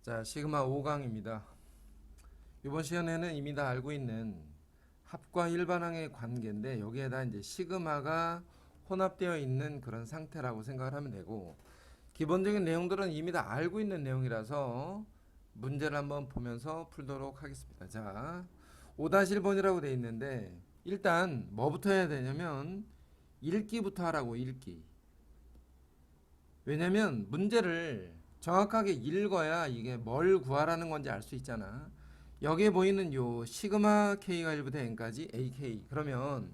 자, 시그마 5강입니다. 이번 시간에는 이미 다 알고 있는 합과 일반항의 관계인데 여기에다 이제 시그마가 혼합되어 있는 그런 상태라고 생각을 하면 되고, 기본적인 내용들은 이미 다 알고 있는 내용이라서 문제를 한번 보면서 풀도록 하겠습니다. 자, 5-1번이라고 되어 있는데 일단 뭐부터 해야 되냐면 읽기부터 하라고. 읽기. 왜냐면 문제를 정확하게 읽어야 이게 뭘 구하라는 건지 알 수 있잖아. 여기에 보이는 요 시그마 K가 1부터 N까지 AK. 그러면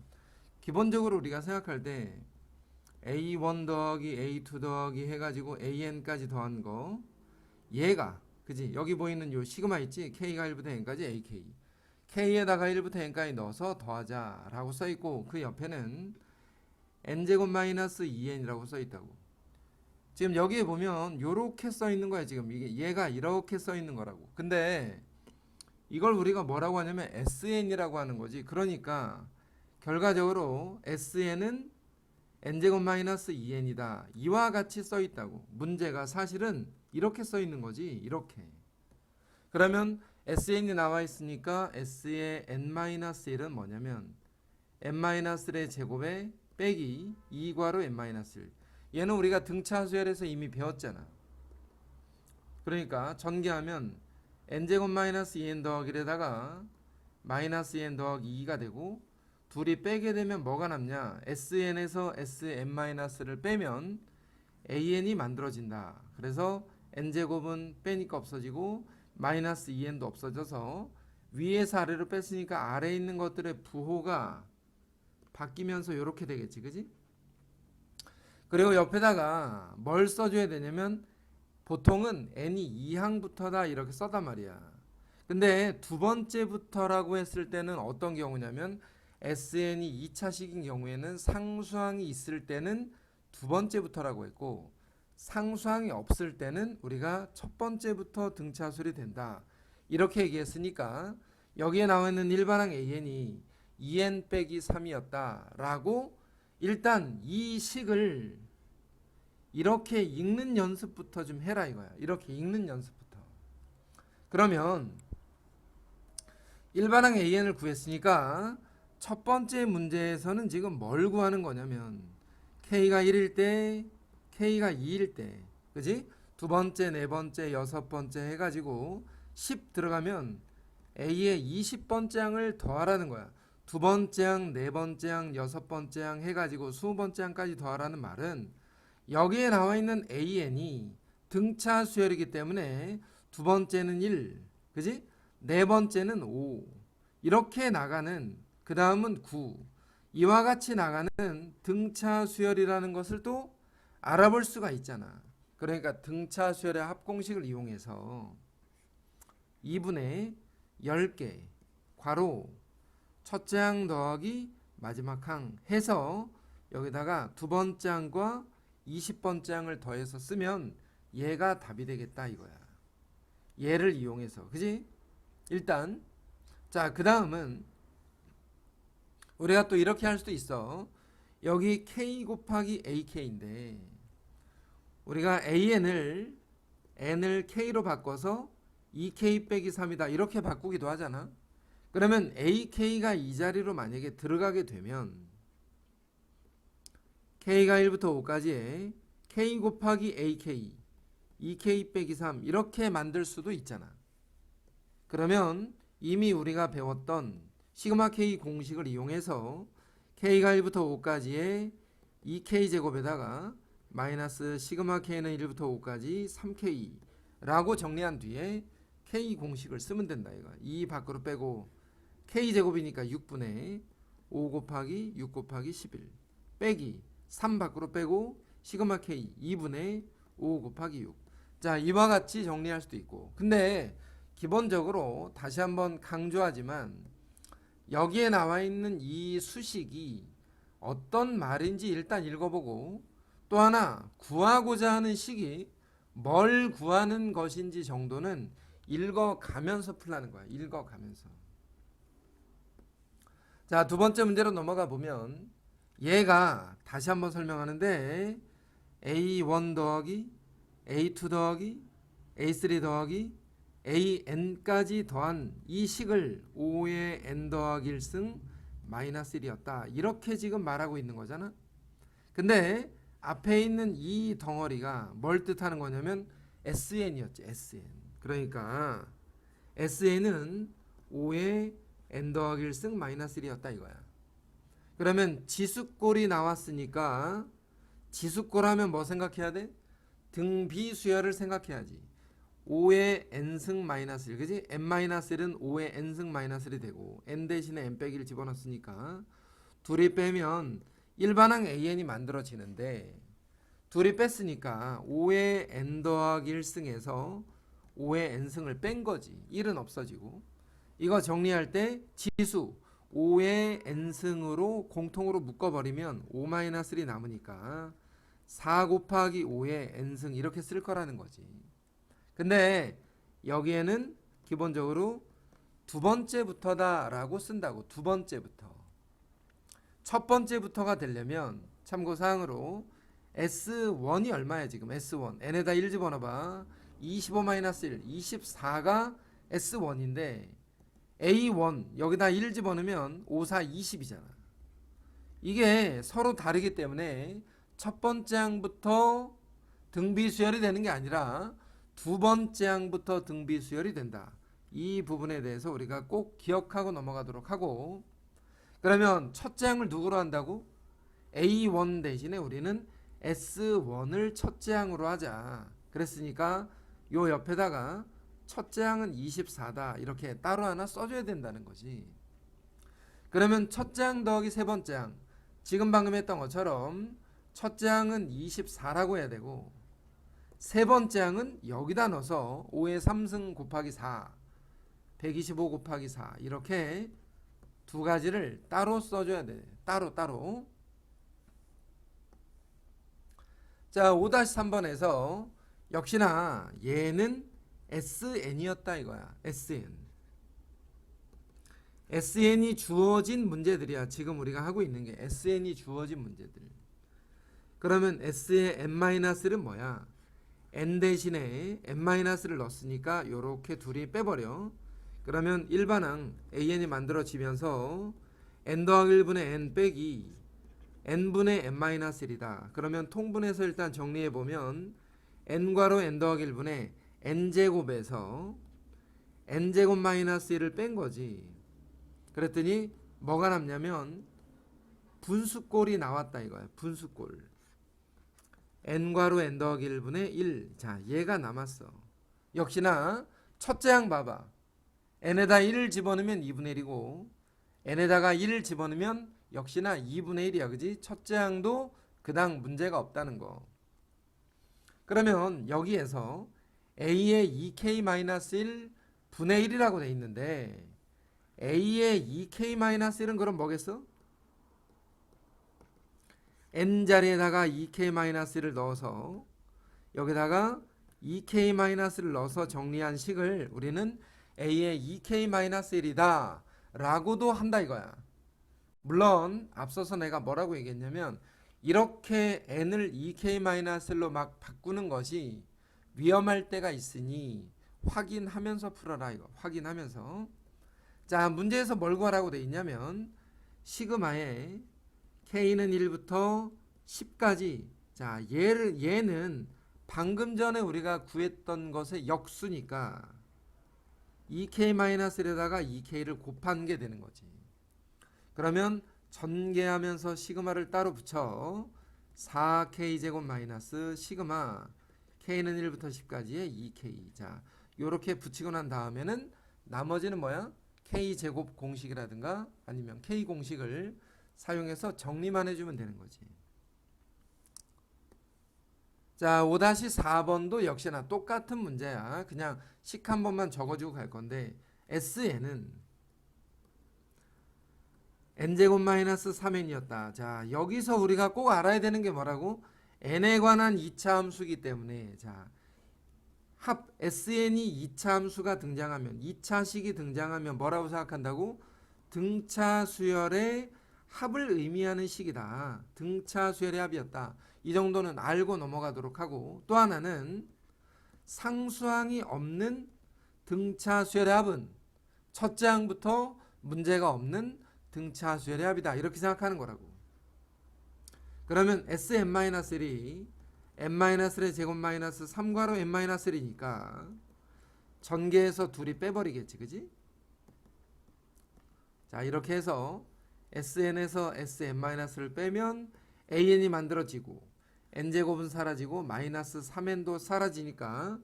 기본적으로 우리가 생각할 때 A1 더하기 A2 더하기 해가지고 AN까지 더한 거, 얘가 그지? 여기 보이는 요 시그마 있지? K가 1부터 N까지 AK. K에다가 1부터 N까지 넣어서 더하자 라고 써있고, 그 옆에는 N제곱 마이너스 2N이라고 써있다고. 지금 여기에 보면 요렇게 써 있는 거야. 지금 이게 얘가 이렇게 써 있는 거라고. 근데 이걸 우리가 뭐라고 하냐면 SN이라고 하는 거지. 그러니까 결과적으로 SN은 n제곱 마이너스 2n이다. 이와 같이 써 있다고. 문제가 사실은 이렇게 써 있는 거지. 이렇게. 그러면 SN이 나와 있으니까 S의 n-1은 뭐냐면 n-1의 제곱에 빼기 2괄호 n-1. 얘는 우리가 등차 수열에서 이미 배웠잖아. 그러니까 전개하면 n제곱 마이너스 2n 더하기에다가 마이너스 2n 더하기 2가 되고, 둘이 빼게 되면 뭐가 남냐? sn에서 sn-를 빼면 an이 만들어진다. 그래서 n제곱은 빼니까 없어지고 마이너스 2n도 없어져서 위에서 아래로 뺐으니까 아래에 있는 것들의 부호가 바뀌면서 이렇게 되겠지. 그지? 그리고 옆에다가 뭘 써줘야 되냐면 보통은 n이 2항부터다 이렇게 써단 말이야. 근데 두 번째부터라고 했을 때는 어떤 경우냐면 sn이 2차식인 경우에는 상수항이 있을 때는 두 번째부터라고 했고, 상수항이 없을 때는 우리가 첫 번째부터 등차수열이 된다 이렇게 얘기했으니까 여기에 나와 있는 일반항 an이 2n 빼기 3이었다 라고, 일단 이 식을 이렇게 읽는 연습부터 좀 해라 이거야. 이렇게 읽는 연습부터. 그러면 일반항 an을 구했으니까 첫 번째 문제에서는 지금 뭘 구하는 거냐면 k가 1일 때, k가 2일 때, 그지? 두 번째, 네 번째, 여섯 번째 해가지고 10 들어가면 a의 20번째 항을 더하라는 거야. 두 번째 항, 네 번째 항, 여섯 번째 항 해가지고 20번째 항까지 더하라는 말은 여기에 나와 있는 an이 등차 수열이기 때문에 두 번째는 1, 그지? 네 번째는 5 이렇게 나가는, 그 다음은 9, 이와 같이 나가는 등차 수열이라는 것을 또 알아볼 수가 있잖아. 그러니까 등차 수열의 합공식을 이용해서 2분의 10개 괄호 첫째 항 더하기 마지막 항 해서 여기다가 두 번째 항과 20번째 항을 더해서 쓰면 얘가 답이 되겠다 이거야. 얘를 이용해서. 그지? 일단 자, 그 다음은 우리가 또 이렇게 할 수도 있어. 여기 k 곱하기 ak인데 우리가 n을 k로 바꿔서 2k 빼기 3이다 이렇게 바꾸기도 하잖아. 그러면 ak가 이 자리로 만약에 들어가게 되면 k가 1부터 5까지에 k 곱하기 ak 2k 빼기 3 이렇게 만들 수도 있잖아. 그러면 이미 우리가 배웠던 시그마 k 공식을 이용해서 k가 1부터 5까지에 2k 제곱에다가 마이너스 시그마 k는 1부터 5까지 3k 라고 정리한 뒤에 k 공식을 쓰면 된다 이거. 2 밖으로 빼고 k 제곱이니까 6분의 5 곱하기 6 곱하기 11 빼기 3 밖으로 빼고 시그마 k 2분의 5 곱하기 6. 자, 이와 같이 정리할 수도 있고, 근데 기본적으로 다시 한번 강조하지만 여기에 나와 있는 이 수식이 어떤 말인지 일단 읽어보고, 또 하나 구하고자 하는 식이 뭘 구하는 것인지 정도는 읽어가면서 풀라는 거야. 읽어가면서. 자, 두 번째 문제로 넘어가 보면 얘가 다시 한번 설명하는데 A1 더하기 A2 더하기 A3 더하기 AN까지 더한 이 식을 5의 N 더하기 1승 마이너스 1이었다. 이렇게 지금 말하고 있는 거잖아. 근데 앞에 있는 이 덩어리가 뭘 뜻하는 거냐면 SN이었지. SN. 그러니까 SN은 5의 N 더하기 1승 마이너스 1이었다 이거야. 그러면 지수꼴이 나왔으니까 지수꼴 하면 뭐 생각해야 돼? 등비수열을 생각해야지. 5의 n승 마이너스 1, 그지? n-1은 5의 n승 마이너스 1이 되고 n 대신에 n 빼기를 집어넣었으니까 둘이 빼면 일반항 an이 만들어지는데 둘이 뺐으니까 5의 n 더하기 1승에서 5의 n승을 뺀 거지. 1은 없어지고 이거 정리할 때 지수 5의 n승으로 공통으로 묶어버리면 5-1이 남으니까 4 곱하기 5의 n승 이렇게 쓸 거라는 거지. 근데 여기에는 기본적으로 두 번째부터다 라고 쓴다고. 두 번째부터. 첫 번째부터가 되려면 참고사항으로 S1이 얼마야 지금? S1 n에다 1 집어넣어봐. 25-1 24가 S1인데 A1 여기다 1 집어넣으면 5, 4, 20이잖아. 이게 서로 다르기 때문에 첫 번째 항부터 등비수열이 되는 게 아니라 두 번째 항부터 등비수열이 된다. 이 부분에 대해서 우리가 꼭 기억하고 넘어가도록 하고, 그러면 첫째 항을 누구로 한다고? A1 대신에 우리는 S1을 첫째 항으로 하자. 그랬으니까 요 옆에다가 첫째 항은 24다 이렇게 따로 하나 써줘야 된다는 거지. 그러면 첫째 항 더하기 세 번째 항, 지금 방금 했던 것처럼 첫째 항은 24라고 해야 되고 세 번째 항은 여기다 넣어서 5의 3승 곱하기 4 125 곱하기 4 이렇게 두 가지를 따로 써줘야 돼. 따로. 자 5-3번에서 역시나 얘는 SN이었다 이거야. SN이 주어진 문제들이야. 지금 우리가 하고 있는 게 SN이 주어진 문제들. 그러면 S의 n-는 뭐야? n 대신에 n-를 넣었으니까 요렇게 둘이 빼버려. 그러면 일반항 an이 만들어지면서 n 더하기 1분의 n 빼기 n분의 n-1이다. 그러면 통분해서 일단 정리해보면 n괄호 n 더하기 1분의 n제곱에서 n제곱 마이너스 1을 뺀 거지. 그랬더니 뭐가 남냐면 분수꼴이 나왔다 이거야. 분수꼴. n괄호 n 더하기 1분의 1. 자, 얘가 남았어. 역시나 첫째 항 봐봐. n에다 1을 집어넣으면 2분의 1이고 n에다가 1을 집어넣으면 역시나 2분의 1이야. 그지? 첫째 항도 그당 문제가 없다는 거. 그러면 여기에서 a의 2k-1 분의 1이라고 돼 있는데 a의 2k-1은 그럼 뭐겠어? n자리에다가 2k-1을 넣어서 여기다가 2k-를 넣어서 정리한 식을 우리는 a의 2k-1이다 라고도 한다 이거야. 물론 앞서서 내가 뭐라고 얘기했냐면 이렇게 n을 2k-로 막 바꾸는 것이 위험할 때가 있으니 확인하면서 풀어라 이거. 확인하면서. 자, 문제에서 뭘 구하라고 돼 있냐면 시그마에 k는 1부터 10까지. 자, 얘는 방금 전에 우리가 구했던 것의 역수니까 2k-1에다가 2k를 곱한 게 되는 거지. 그러면 전개하면서 시그마를 따로 붙여 4k제곱 마이너스 시그마 k는 1부터 10까지의 2k. 자, 요렇게 붙이고 난 다음에는 나머지는 뭐야? k제곱 공식이라든가 아니면 k 공식을 사용해서 정리만 해주면 되는 거지. 자 5-4번도 역시나 똑같은 문제야. 그냥 식 한 번만 적어주고 갈 건데 SN은 n제곱 마이너스 3n이었다. 자 여기서 우리가 꼭 알아야 되는 게 뭐라고? n에 관한 2차 함수이기 때문에 자 합 SN이 2차 함수가 등장하면 2차식이 등장하면 뭐라고 생각한다고? 등차 수열의 합을 의미하는 식이다. 등차 수열의 합이었다. 이 정도는 알고 넘어가도록 하고 또 하나는 상수항이 없는 등차수열의 합은 첫째 항부터 문제가 없는 등차수열의 합이다. 이렇게 생각하는 거라고. 그러면 Sn-1이 n-1의 제곱 마이너스 3괄호 n-1이니까 전개해서 둘이 빼버리겠지. 그지? 자, 이렇게 해서 Sn에서 Sn-를 빼면 an이 만들어지고 n제곱은 사라지고 마이너스 3n도 사라지니까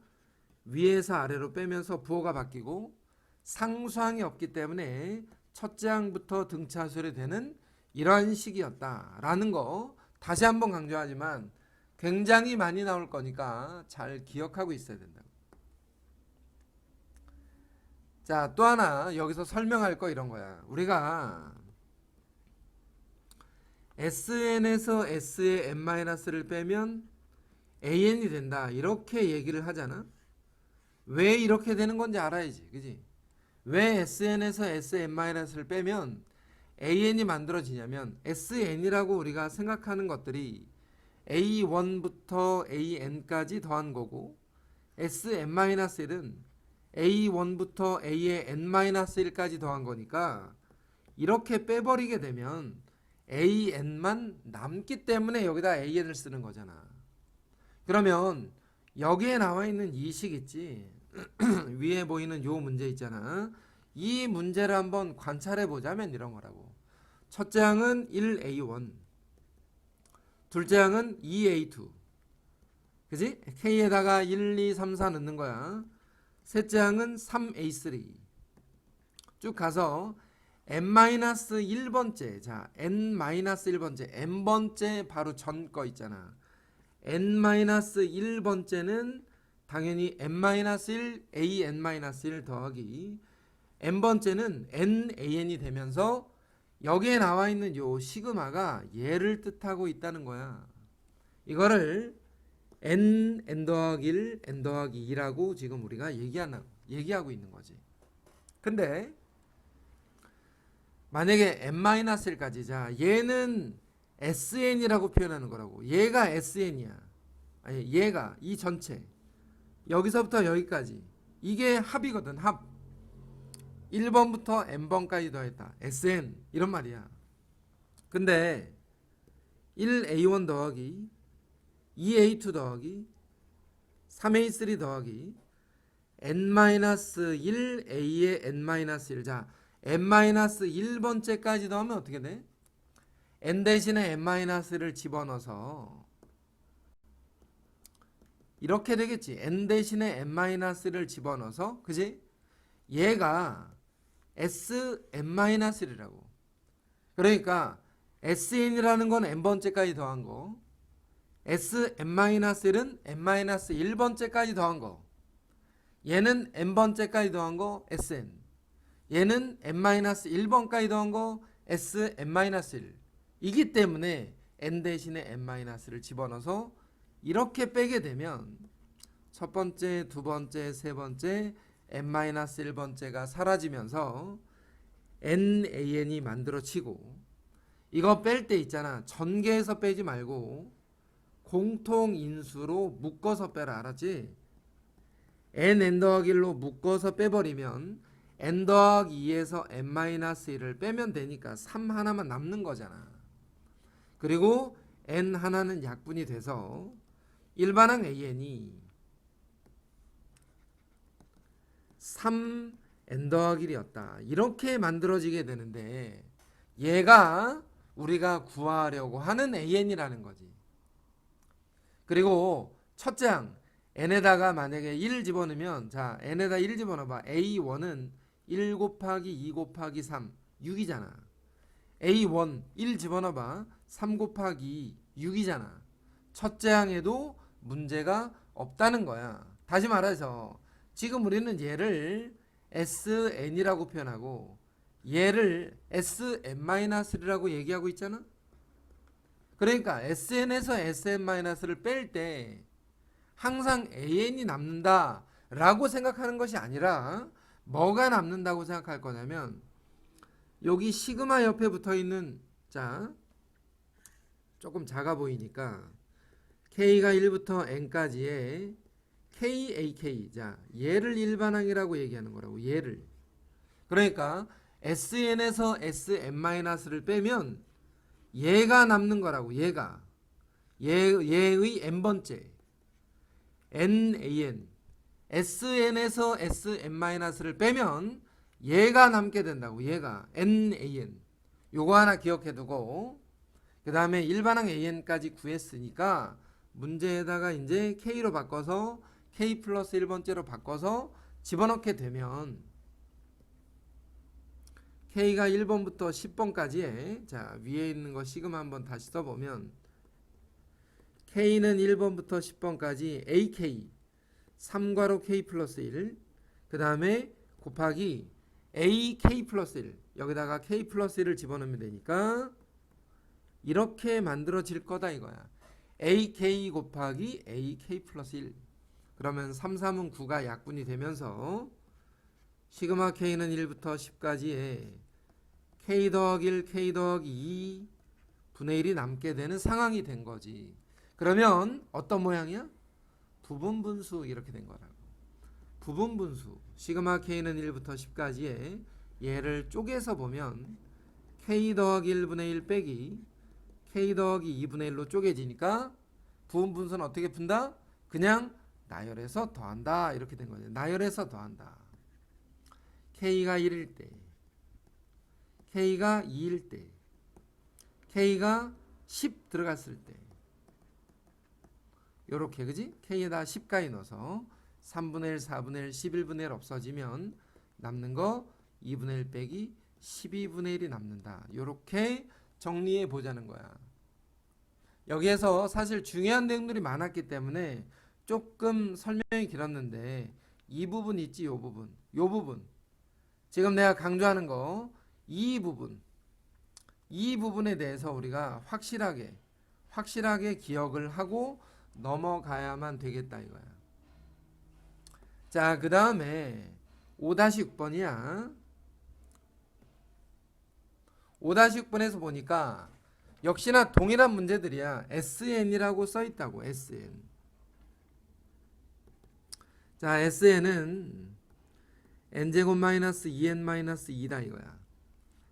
위에서 아래로 빼면서 부호가 바뀌고 상수항이 없기 때문에 첫째 항부터 등차수열이 되는 이러한 식이었다라는 거 다시 한번 강조하지만 굉장히 많이 나올 거니까 잘 기억하고 있어야 된다. 자, 또 하나 여기서 설명할 거 이런 거야. 우리가 Sn에서 S의 n-를 빼면 an이 된다 이렇게 얘기를 하잖아. 왜 이렇게 되는 건지 알아야지. 그지? 왜 Sn에서 S의 n-를 빼면 an이 만들어지냐면 Sn이라고 우리가 생각하는 것들이 A1부터 AN까지 더한 거고 Sn-1은 A1부터 A의 n-1까지 더한 거니까 이렇게 빼버리게 되면 AN만 남기 때문에 여기다 AN을 쓰는 거잖아. 그러면 여기에 나와 있는 이 식 있지 위에 보이는 요 문제 있잖아. 이 문제를 한번 관찰해 보자면 이런 거라고. 첫째 항은 1A1, 둘째 항은 2A2, 그지? K에다가 1, 2, 3, 4 넣는 거야. 셋째 항은 3A3 쭉 가서 n-1번째, 자 n-1번째, n번째 바로 전 거 있잖아. n-1번째는 당연히 n-1 an-1 더하기 n번째는 nan이 되면서 여기에 나와 있는 요 시그마가 얘를 뜻하고 있다는 거야. 이거를 n 더하기 1, n 더하기 2라고 지금 우리가 얘기하고 있는 거지. 근데 만약에 n-1까지, 자 얘는 sn이라고 표현하는 거라고. 얘가 sn이야. 아니 얘가 이 전체 여기서부터 여기까지 이게 합이거든. 합 1번부터 n번까지 더했다 sn 이런 말이야. 근데 1a1 더하기 2a2 더하기 3a3 더하기 n-1a의 n-1, 자 n-1번째까지 더하면 어떻게 돼? n 대신에 n-를 집어넣어서 이렇게 되겠지. n 대신에 n-를 집어넣어서, 그지? 얘가 Sn-1이라고. 그러니까 Sn이라는 건 n번째까지 더한 거, Sn-1은 n-1번째까지 더한 거, 얘는 n번째까지 더한 거 Sn, 얘는 n-1번까지 더한 거 Sn-1 이기 때문에 n 대신에 n-를 집어넣어서 이렇게 빼게 되면 첫 번째, 두 번째, 세 번째 n-1번째가 사라지면서 nan이 만들어지고, 이거 뺄 때 있잖아. 전개해서 빼지 말고 공통인수로 묶어서 빼라. 알았지? n 더하기 1로 묶어서 빼버리면 n 더하기 2에서 n-1을 빼면 되니까 3 하나만 남는 거잖아. 그리고 n 하나는 약분이 돼서 일반항 an이 3n 더하기 1이었다. 이렇게 만들어지게 되는데 얘가 우리가 구하려고 하는 an이라는 거지. 그리고 첫째 항 n에다가 만약에 1 집어넣으면, 자 n에다 1 집어넣어봐. a1은 1 곱하기 2 곱하기 3 6이잖아. a1 1 집어넣어봐. 3 곱하기 6이잖아. 첫째 항에도 문제가 없다는 거야. 다시 말해서 지금 우리는 얘를 sn이라고 표현하고 얘를 sn-라고 얘기하고 있잖아. 그러니까 sn에서 sn-를 뺄 때 항상 an이 남는다 라고 생각하는 것이 아니라 뭐가 남는다고 생각할 거냐면 여기 시그마 옆에 붙어있는, 자 조금 작아 보이니까 K가 1부터 N까지의 KAK. 자, 얘를 일반항이라고 얘기하는 거라고. 얘를. 그러니까 SN에서 SM-를 빼면 얘가 남는 거라고. 얘가. 얘의 n번째. NAN. SN에서 SM-를 빼면 얘가 남게 된다고. 얘가 NAN. 요거 하나 기억해 두고, 그 다음에 일반항 AN까지 구했으니까 문제에다가 이제 K로 바꿔서 K 플러스 1번째로 바꿔서 집어넣게 되면 K가 1번부터 10번까지에, 자, 위에 있는 거 시그마 한번 다시 써보면 K는 1번부터 10번까지 AK 3괄호 K 플러스 1, 그 다음에 곱하기 AK 플러스 1, 여기다가 K 플러스 1을 집어넣으면 되니까 이렇게 만들어질 거다 이거야. AK 곱하기 AK 플러스 1. 그러면 3, 3은 9가 약분이 되면서 시그마 K는 1부터 10까지에 K 더하기 1, K 더하기 2 분의 1이 남게 되는 상황이 된 거지. 그러면 어떤 모양이야? 부분분수 이렇게 된 거라고. 부분분수. 시그마 K는 1부터 10까지에 얘를 쪼개서 보면 K 더하기 1분의 1 빼기 K 더하기 2분의 1로 쪼개지니까 부분분수는 어떻게 푼다? 그냥 나열해서 더한다 이렇게 된 거죠. 나열해서 더한다. K가 1일 때, K가 2일 때, K가 10 들어갔을 때 요렇게, 그지? K에다 10까지 넣어서 3분의 1, 4분의 1, 11분의 1 없어지면 남는 거 2분의 1 빼기 12분의 1이 남는다. 요렇게 정리해 보자는 거야. 여기에서 사실 중요한 내용들이 많았기 때문에 조금 설명이 길었는데 이 부분 있지, 요 부분. 요 부분. 지금 내가 강조하는 거 이 부분. 이 부분에 대해서 우리가 확실하게 기억을 하고 넘어가야만 되겠다 이거야. 자, 그 다음에 5-6번이야. 5-6번에서 보니까 역시나 동일한 문제들이야. SN이라고 써있다고. SN. 자, SN은 n제곱 마이너스 2n 마이너스 2다 이거야.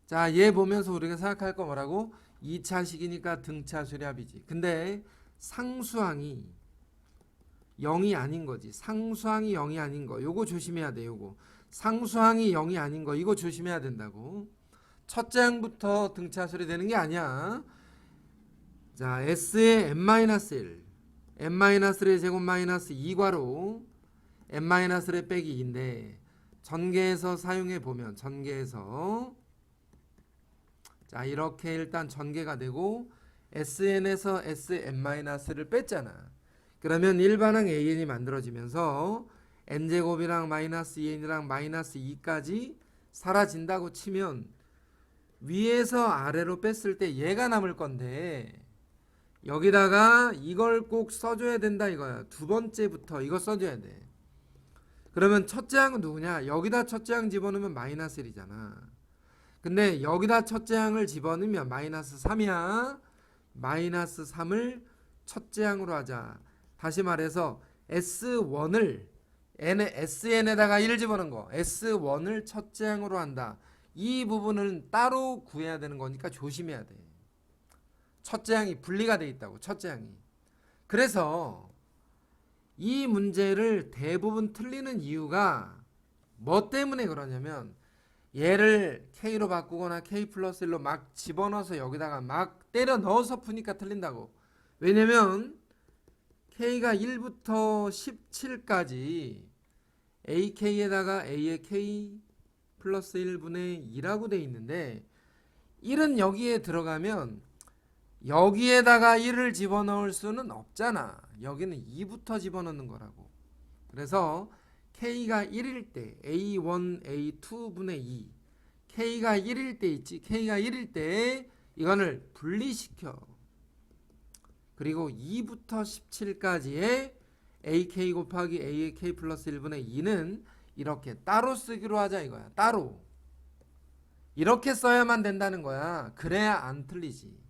자, 얘 보면서 우리가 생각할 거 뭐라고? 2차식이니까 등차 수렴이지. 근데 상수항이 0이 아닌 거지. 상수항이 0이 아닌 거. 요거 조심해야 돼. 요거. 상수항이 0이 아닌 거. 이거 조심해야 된다고. 첫째 항부터 등차 수렴되는 게 아니야. 자, S의 n-1, n-1의 제곱 마이너스 2괄호 n-1의 빼기 2인데 전개해서 사용해 보면 전개해서, 자, 이렇게 일단 전개가 되고 SN에서 SN-를 뺐잖아. 그러면 일반항 AN이 만들어지면서 n제곱이랑 마이너스 2n이랑 마이너스 2까지 사라진다고 치면 위에서 아래로 뺐을 때 얘가 남을 건데 여기다가 이걸 꼭 써줘야 된다 이거야. 두 번째부터 이거 써줘야 돼. 그러면 첫째 항은 누구냐? 여기다 첫째 항 집어넣으면 마이너스 1이잖아. 근데 여기다 첫째 항을 집어넣으면 마이너스 3이야. 마이너스 3을 첫째 항으로 하자. 다시 말해서 S1을 SN에다가 1을 집어넣은 거, S1을 첫째 항으로 한다. 이 부분은 따로 구해야 되는 거니까 조심해야 돼. 첫째 항이 분리가 돼 있다고. 첫째 항이. 그래서 이 문제를 대부분 틀리는 이유가 뭐 때문에 그러냐면 얘를 K로 바꾸거나 K 플러스 1로 막 집어넣어서 여기다가 막 때려 넣어서 푸니까 틀린다고. 왜냐면 K가 1부터 17까지 AK에다가 A의 K 플러스 1분의 2라고 돼 있는데 1은 여기에 들어가면 여기에다가 1을 집어넣을 수는 없잖아. 여기는 2부터 집어넣는 거라고. 그래서 K가 1일 때 A1, A2분의 2 K가 1일 때 있지. K가 1일 때 이거를 분리시켜. 그리고 2부터 17까지의 AK 곱하기 A의 K 플러스 1분의 2는 이렇게 따로 쓰기로 하자 이거야. 따로. 이렇게 써야만 된다는 거야. 그래야 안 틀리지.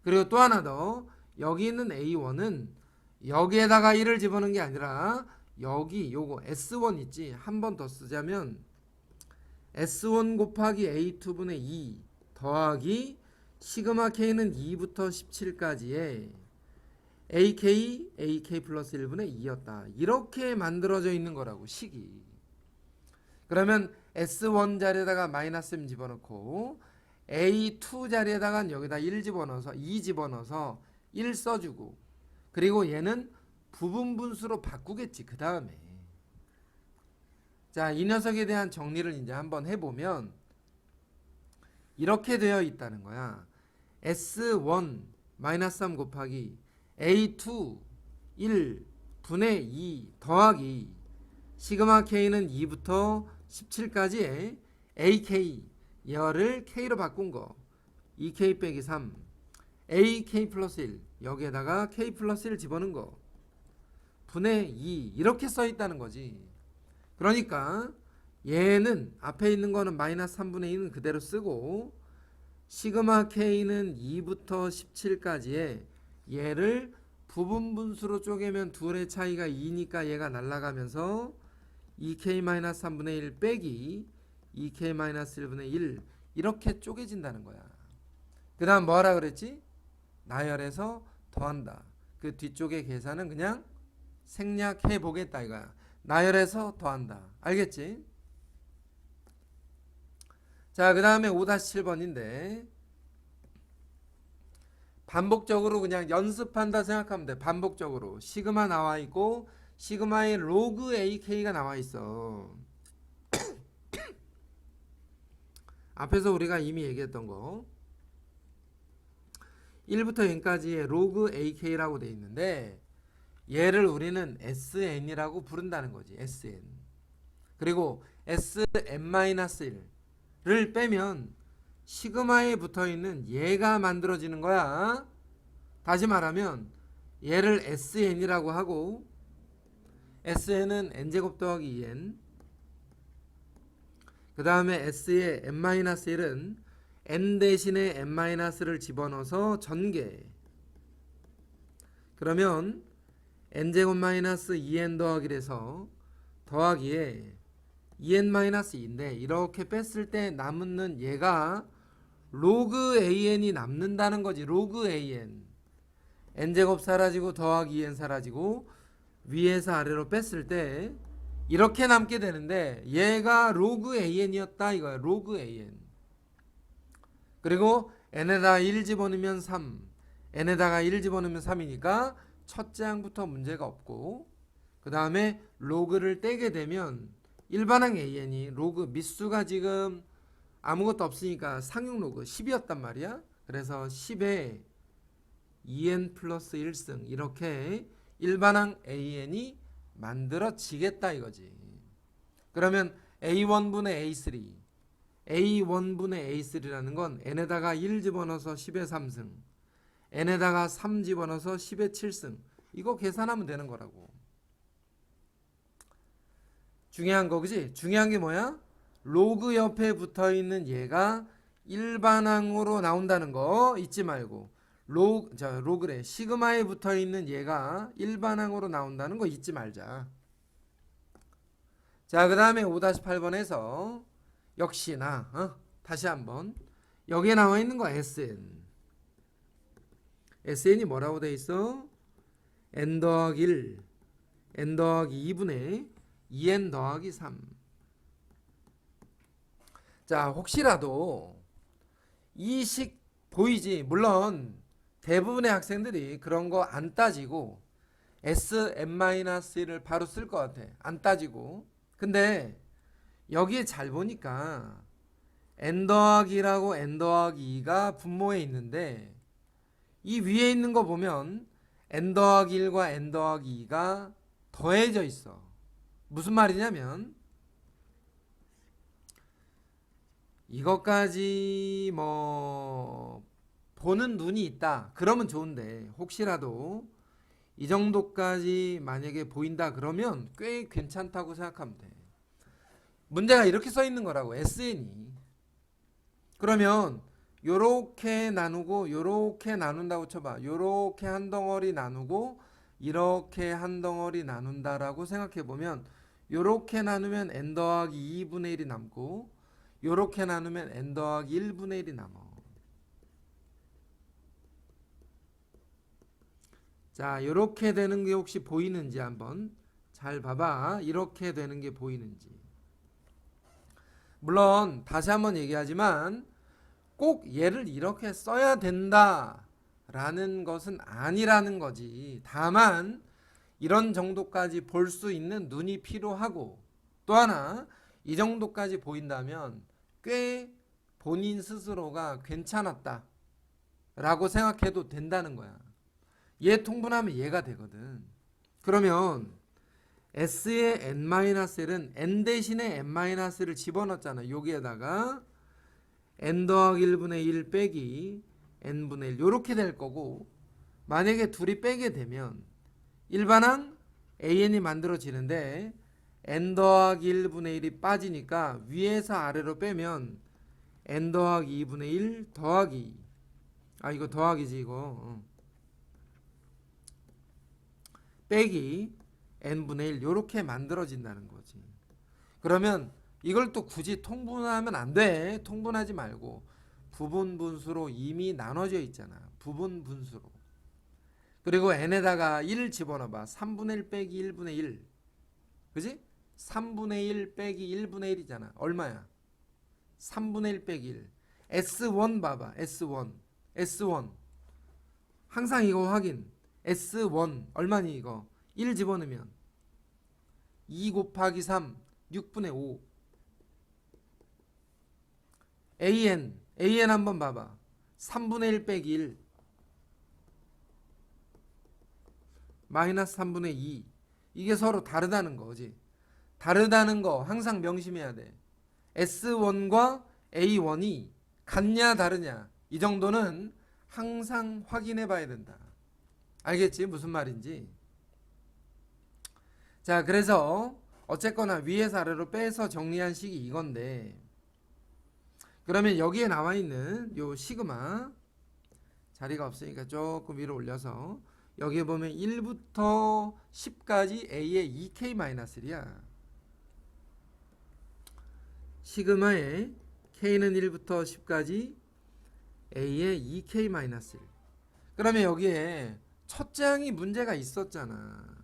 그리고 또 하나 더. 여기 있는 A1은 여기에다가 1을 집어넣은 게 아니라 여기 요거 S1 있지? 한 번 더 쓰자면 S1 곱하기 A2분의 2 더하기 시그마 K는 2부터 17까지의 AK 플러스 1분의 2였다. 이렇게 만들어져 있는 거라고, 식이. 그러면 S1 자리에다가 마이너스 M 집어넣고 A2 자리에다가 여기다 1 집어넣어서 2 집어넣어서 1 써주고, 그리고 얘는 부분 분수로 바꾸겠지 그 다음에. 자, 이 녀석에 대한 정리를 이제 한번 해보면 이렇게 되어 있다는 거야. S1 마이너스 3 곱하기 A2 1 분의 2 더하기 시그마 K는 2부터 17까지의 AK 얘를 K로 바꾼 거 2K 빼기 3 AK 플러스 1 여기에다가 K 플러스 1 집어넣은 거 분의 2 이렇게 써 있다는 거지. 그러니까 얘는 앞에 있는 거는 마이너스 3분의 2는 그대로 쓰고 시그마 K는 2부터 17까지의 얘를 부분 분수로 쪼개면 둘의 차이가 2니까 얘가 날아가면서 2K-3분의 1 빼기 2K-1분의 1 이렇게 쪼개진다는 거야. 그 다음 뭐 하라 그랬지? 나열해서 더한다. 그 뒤쪽의 계산은 그냥 생략해 보겠다 이거야. 나열해서 더한다. 알겠지? 자, 그 다음에 5-7번인데 반복적으로 그냥 연습한다 생각하면 돼. 반복적으로 시그마 나와 있고 시그마의 로그 AK가 나와 있어. 앞에서 우리가 이미 얘기했던 거 1부터 n까지의 로그 AK라고 돼 있는데 얘를 우리는 SN이라고 부른다는 거지. SN. 그리고 SM-1를 빼면 시그마에 붙어있는 얘가 만들어지는 거야. 다시 말하면 얘를 SN이라고 하고 SN은 n제곱 더하기 2n 그 다음에 S의 n-1은 n 대신에 n-를 집어넣어서 전개. 그러면 n제곱 마이너스 2n 더하기에서 더하기에 2n-2인데 이렇게 뺐을 때 남는 얘가 로그 an이 남는다는 거지. 로그 an n제곱 사라지고 더하기 2n 사라지고 위에서 아래로 뺐을 때 이렇게 남게 되는데 얘가 로그 an이었다 이거야. 로그 an. 그리고 n에다가 1 집어넣으면 3 n에다가 1 집어넣으면 3이니까 첫째 항부터 문제가 없고 그 다음에 로그를 떼게 되면 일반항 an이 로그 밑수가 지금 아무것도 없으니까 상용 로그 10이었단 말이야. 그래서 10에 2n 플러스 1승 이렇게 일반항 an이 만들어지겠다 이거지. 그러면 a1분의 a3 a1분의 a3라는 건 n에다가 1 집어넣어서 10의 3승 n에다가 3 집어넣어서 10의 7승 이거 계산하면 되는 거라고. 중요한 거 그지? 중요한 게 뭐야? 로그 옆에 붙어있는 얘가 일반항으로 나온다는 거 잊지 말고 로그래 시그마에 붙어있는 얘가 일반항으로 나온다는 거 잊지 말자. 자, 그 다음에 5-8번에서 역시나 다시 한번 여기에 나와 있는 거 SN이 뭐라고 돼 있어? n 더하기 1 n 더하기 2분의 2n 더하기 3. 자, 혹시라도 이 식 보이지? 물론 대부분의 학생들이 그런 거 안 따지고 SM-1을 바로 쓸 것 같아. 안 따지고. 근데 여기에 잘 보니까 n 더하기라고 n 더하기 2가 분모에 있는데 이 위에 있는 거 보면 n 더하기 1과 n 더하기 2가 더해져 있어. 무슨 말이냐면 이것까지 뭐 보는 눈이 있다 그러면 좋은데 혹시라도 이 정도까지 만약에 보인다 그러면 꽤 괜찮다고 생각하면 돼. 문제가 이렇게 써 있는 거라고. SN이 그러면 요렇게 나누고 요렇게 나눈다고 쳐봐. 요렇게 한 덩어리 나누고 이렇게 한 덩어리 나눈다라고 생각해 보면 요렇게 나누면 n 더하기 2분의 1이 남고 요렇게 나누면 n 더하기 1분의 1이 남어. 자, 요렇게 되는 게 혹시 보이는지 한번 잘 봐봐. 이렇게 되는 게 보이는지. 물론 다시 한번 얘기하지만 꼭 얘를 이렇게 써야 된다 라는 것은 아니라는 거지. 다만 이런 정도까지 볼 수 있는 눈이 필요하고, 또 하나 이 정도까지 보인다면 꽤 본인 스스로가 괜찮았다 라고 생각해도 된다는 거야. 얘 통분하면 얘가 되거든. 그러면 S의 n-l은 n 대신에 n-를 집어넣었잖아. 여기에다가 n 더하기 1분의 1 빼기 n분의 1 요렇게 될 거고, 만약에 둘이 빼게 되면 일반항 an이 만들어지는데 n 더하기 1분의 1이 빠지니까 위에서 아래로 빼면 n 더하기 2분의 1 더하기, 이거 더하기지 이거, 빼기 n분의 1 요렇게 만들어진다는 거지. 그러면 이걸 또 굳이 통분하면 안 돼. 통분하지 말고 부분 분수로 이미 나눠져 있잖아. 부분 분수로. 그리고 n에다가 1 집어넣어봐. 3분의 1 빼기 1분의 1. 그지? 3분의 1 빼기 1분의 1이잖아. 얼마야? 3분의 1 빼기 1. S1 봐봐. S1. 항상 이거 확인. S1 얼마니 이거? 1 집어넣으면 2 곱하기 3 6분의 5. AN 한번 봐봐. 3분의 1 빼기 1 마이너스 3분의 2. 이게 서로 다르다는 거지. 다르다는 거 항상 명심해야 돼. S1과 A1이 같냐 다르냐 이 정도는 항상 확인해 봐야 된다. 알겠지? 무슨 말인지. 자, 그래서 어쨌거나 위에서 아래로 빼서 정리한 식이 이건데, 그러면 여기에 나와 있는 요 시그마 자리가 없으니까 조금 위로 올려서 여기에 보면 1부터 10까지 A의 2K-1이야. 시그마의 K는 1부터 10까지 A의 2K-1. 그러면 여기에 첫째 항이 문제가 있었잖아.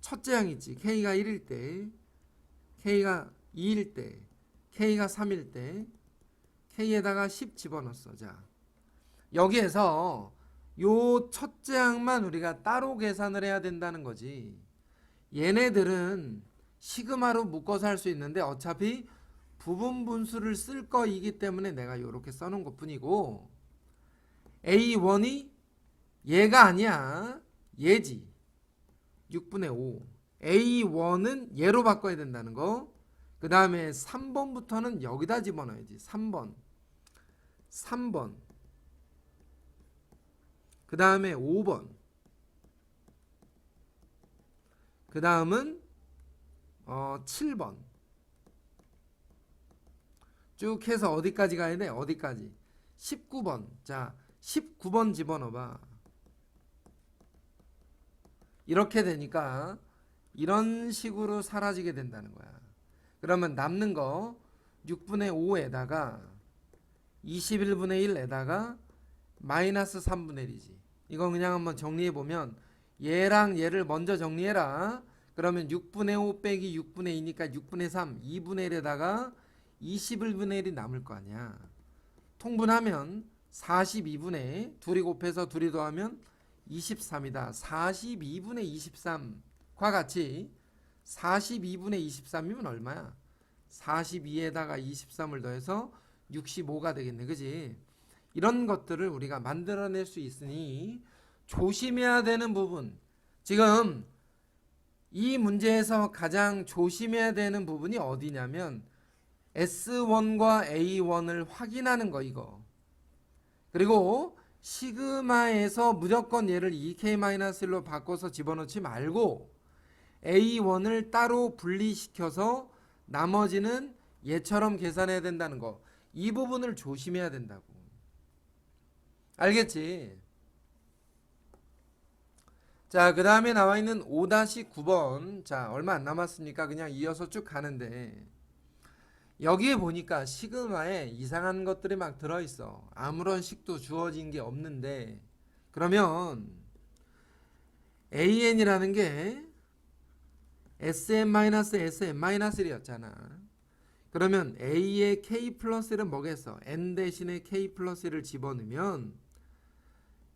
첫째 항 있지. K가 1일 때, K가 2일 때, K가 3일 때, K에다가 10 집어넣었어. 자, 여기에서 요 첫째 항만 우리가 따로 계산을 해야 된다는 거지. 얘네들은 시그마로 묶어서 할 수 있는데 어차피 부분 분수를 쓸 거이기 때문에 내가 요렇게 써놓은 것 뿐이고, A1이 얘가 아니야. 얘지. 6분의 5. A1은 얘로 바꿔야 된다는 거. 그 다음에 3번부터는 여기다 집어넣어야지. 3번. 그 다음에 5번. 그 다음은 7번. 쭉 해서 어디까지 가야 돼? 어디까지? 19번. 자, 19번 집어넣어봐. 이렇게 되니까 이런 식으로 사라지게 된다는 거야. 그러면 남는 거 6분의 5에다가 21분의 1에다가 마이너스 3분의 1이지. 이건 그냥 한번 정리해보면 얘랑 얘를 먼저 정리해라. 그러면 6분의 5 빼기 6분의 2니까 6분의 3, 2분의 1에다가 21분의 1이 남을 거 아니야. 통분하면 42분의 둘이 곱해서 둘이 더하면 23이다. 42분의 23과 같이 42분의 23이면 얼마야? 42에다가 23을 더해서 65가 되겠네. 그지? 이런 것들을 우리가 만들어낼 수 있으니 조심해야 되는 부분. 지금 이 문제에서 가장 조심해야 되는 부분이 어디냐면 S1과 A1을 확인하는 거 이거. 그리고 시그마에서 무조건 얘를 2K-1로 바꿔서 집어넣지 말고 A1을 따로 분리시켜서 나머지는 얘처럼 계산해야 된다는 거. 이 부분을 조심해야 된다고. 알겠지? 자, 그 다음에 나와 있는 5-9번. 자, 얼마 안 남았으니까 그냥 이어서 쭉 가는데, 여기에 보니까 시그마에 이상한 것들이 막 들어있어. 아무런 식도 주어진 게 없는데, 그러면 AN이라는 게 SM-SM-1이었잖아. 그러면 A의 K 플러스 1은 뭐겠어? N 대신에 K 플러스 1을 집어넣으면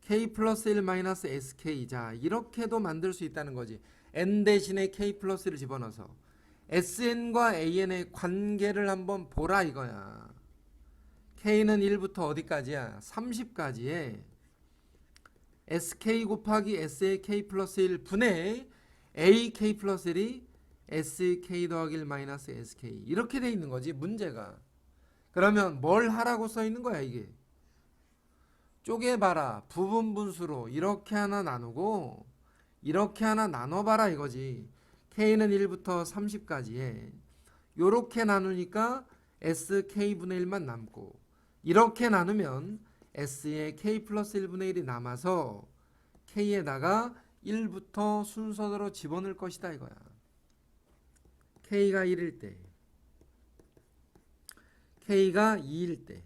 K 플러스 1 마이너스 SK. 자, 이렇게도 만들 수 있다는 거지. N 대신에 K 플러스 1을 집어넣어서 SN과 AN의 관계를 한번 보라 이거야. K는 1부터 어디까지야? 30까지에 SK 곱하기 S의 K 플러스 1 분의 AK 플러스 1이 SK 더하기 1 마이너스 SK. 이렇게 돼 있는 거지 문제가. 그러면 뭘 하라고 써 있는 거야 이게? 쪼개봐라. 부분 분수로 이렇게 하나 나누고 이렇게 하나 나눠봐라 이거지. K는 1부터 30까지에 요렇게 나누니까 SK분의 1만 남고, 이렇게 나누면 S의 K 플러스 1분의 1이 남아서 K에다가 1부터 순서대로 집어넣을 것이다 이거야. K가 1일 때, K가 2일 때,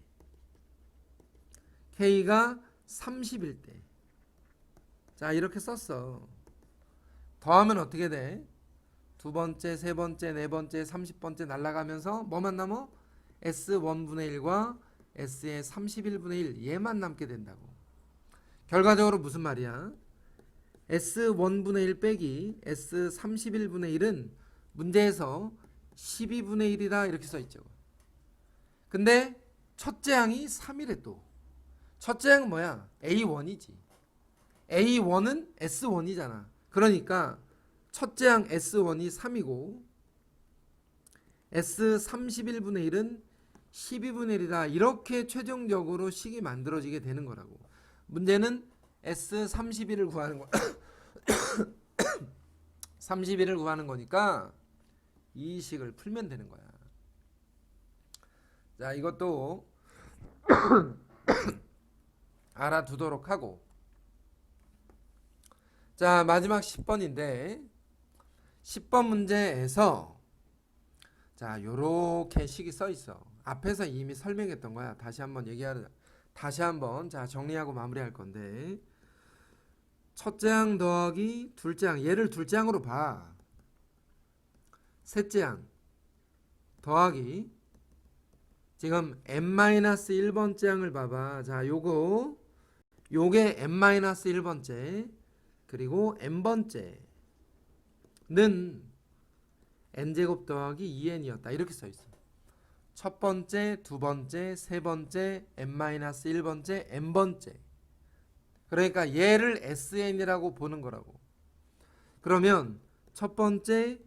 K가 30일 때. 자, 이렇게 썼어. 더하면 어떻게 돼? 두 번째, 세 번째, 네 번째, 30번째 날아가면서 뭐만 남어? S1분의 1과 S의 31분의 1 얘만 남게 된다고. 결과적으로 무슨 말이야? S1분의 1 빼기 S31분의 1은 문제에서 12분의 1이다 이렇게 써있죠. 근데 첫째 항이 3이래 또. 첫째 항은 뭐야? A1이지. A1은 S1이잖아. 그러니까 첫째 항 S1이 3이고 S31분의 1은 12분의 1이다. 이렇게 최종적으로 식이 만들어지게 되는 거라고. 문제는 S31을 구하는 거. 31을 구하는 거니까 이 식을 풀면 되는 거야. 자, 이것도 알아두도록 하고. 자, 마지막 10번인데 10번 문제에서 자, 요렇게 식이 써 있어. 앞에서 이미 설명했던 거야. 다시 한번 자, 정리하고 마무리할 건데, 첫째 항 더하기 둘째 항, 얘를 둘째 항으로 봐. 셋째 항 더하기 지금 n-1번째 항을 봐봐. 자, 요게 n-1번째 그리고 n번째는 n제곱 더하기 2n이었다 이렇게 써있어. 첫 번째, 두 번째, 세 번째, n-1번째, n번째. 그러니까 얘를 sn이라고 보는 거라고. 그러면 첫 번째,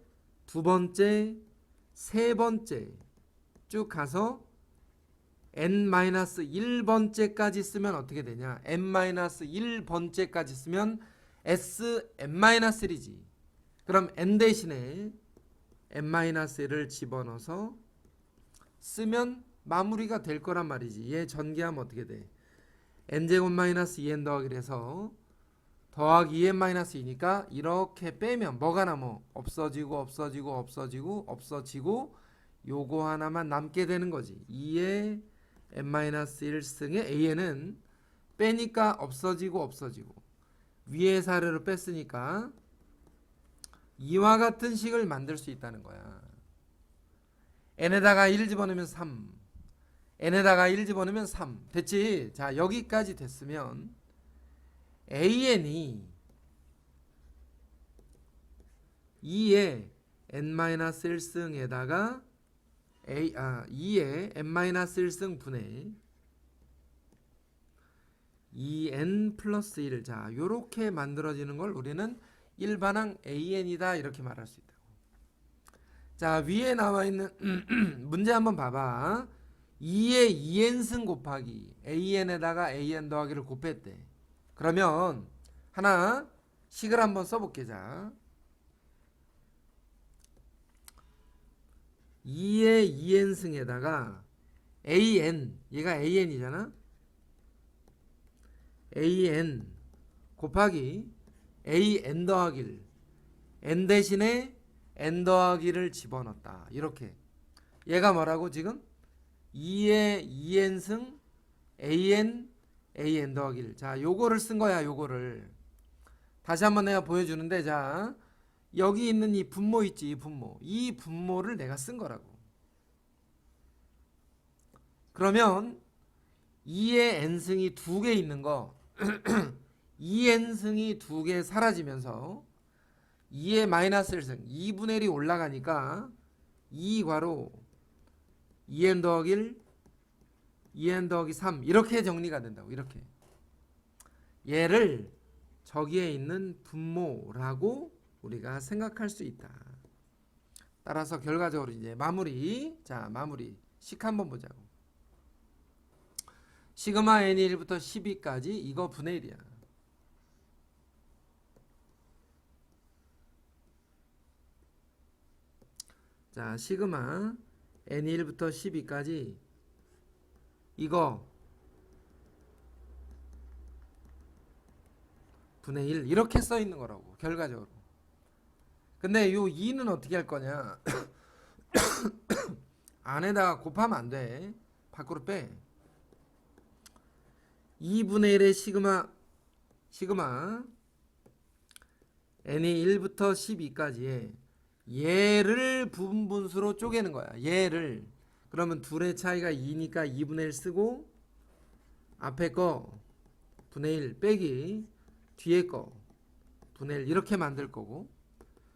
두 번째, 세 번째 쭉 가서 n-1번째까지 쓰면 어떻게 되냐? n-1번째까지 쓰면 sn-1이지. 그럼 n 대신에 n-1을 집어넣어서 쓰면 마무리가 될 거란 말이지. 얘 전개하면 어떻게 돼? n제곱 마이너스 2n 더하기 해서 더하기 2n-2니까 이렇게 빼면 뭐가 남어? 없어지고 요거 하나만 남게 되는 거지. 2의 n-1승의 an은 빼니까 없어지고 위에 사례로 뺐으니까 이와 같은 식을 만들 수 있다는 거야. n에다가 1 집어넣으면 3, n에다가 1 집어넣으면 3 됐지? 자, 여기까지 됐으면 an이 2의 n-1승에다가 2의 n-1승 분의 2n 플러스 1. 자, 요렇게 만들어지는 걸 우리는 일반항 an이다 이렇게 말할 수 있다고. 자, 위에 나와 있는 문제 한번 봐봐. 2의 2n승 곱하기 an에다가 an 더하기를 곱했대. 그러면 하나 식을 한번 써볼게. 자, 2의 2n승에다가 an, 얘가 an이잖아. an 곱하기 a n 더하기 1 n 대신에 n 더하기 1을 집어넣었다. 이렇게 얘가 뭐라고 지금 2의 2n승 an 더하기 1. 자, 요거를 쓴 거야. 요거를 다시 한번 내가 보여주는데, 자, 여기 있는 이 분모 있지, 이 분모를 내가 쓴 거라고. 그러면 2의 n승이 2개 있는 거 2n승이 2개 사라지면서 2의 마이너스 1승 2분의 1이 올라가니까 2괄호 2n 더하기 1 2n 더하기 3 이렇게 정리가 된다고. 이렇게 얘를 저기에 있는 분모라고 우리가 생각할 수 있다. 따라서 결과적으로 이제 마무리. 자, 마무리 식 한번 보자고. 시그마 n이 1부터 12까지 이거 분의 1이야. 자, 시그마 n이 1부터 12까지 이거 분의 1 이렇게 써 있는 거라고 결과적으로. 근데 요 2는 어떻게 할 거냐? 안에다가 곱하면 안 돼. 밖으로 빼. 2분의 1의 시그마 n이 1부터 12까지에 얘를 부분분수로 쪼개는 거야. 얘를. 그러면 둘의 차이가 2니까 2분의 1 쓰고 앞에 거 분의 1 빼기 뒤에 거 분의 1 이렇게 만들 거고,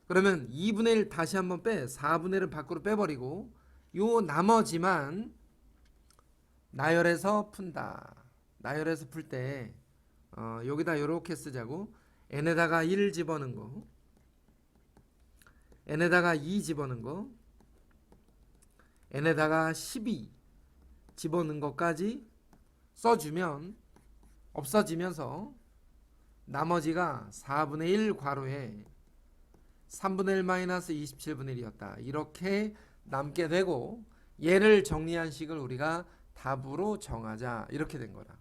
그러면 2분의 1 다시 한번 빼. 4분의 1은 밖으로 빼버리고 요 나머지만 나열해서 푼다. 나열해서 풀 때 여기다 요렇게 쓰자고. n에다가 1 집어넣은 거, n에다가 2 집어넣은 거, n에다가 12 집어넣은 것까지 써주면 없어지면서 나머지가 4분의 1 괄호에 3분의 1 마이너스 27분의 1이었다. 이렇게 남게 되고, 얘를 정리한 식을 우리가 답으로 정하자. 이렇게 된 거다.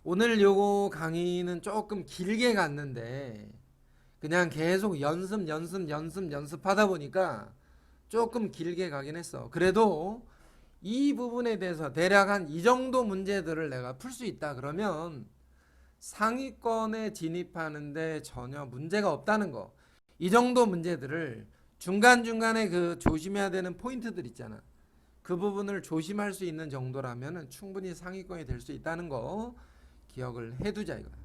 오늘 요거 강의는 조금 길게 갔는데 그냥 계속 연습하다 보니까 조금 길게 가긴 했어. 그래도 이 부분에 대해서 대략 한 이 정도 문제들을 내가 풀 수 있다 그러면 상위권에 진입하는데 전혀 문제가 없다는 거. 이 정도 문제들을 중간중간에 그 조심해야 되는 포인트들 있잖아. 그 부분을 조심할 수 있는 정도라면 충분히 상위권이 될 수 있다는 거 기억을 해두자 이거야.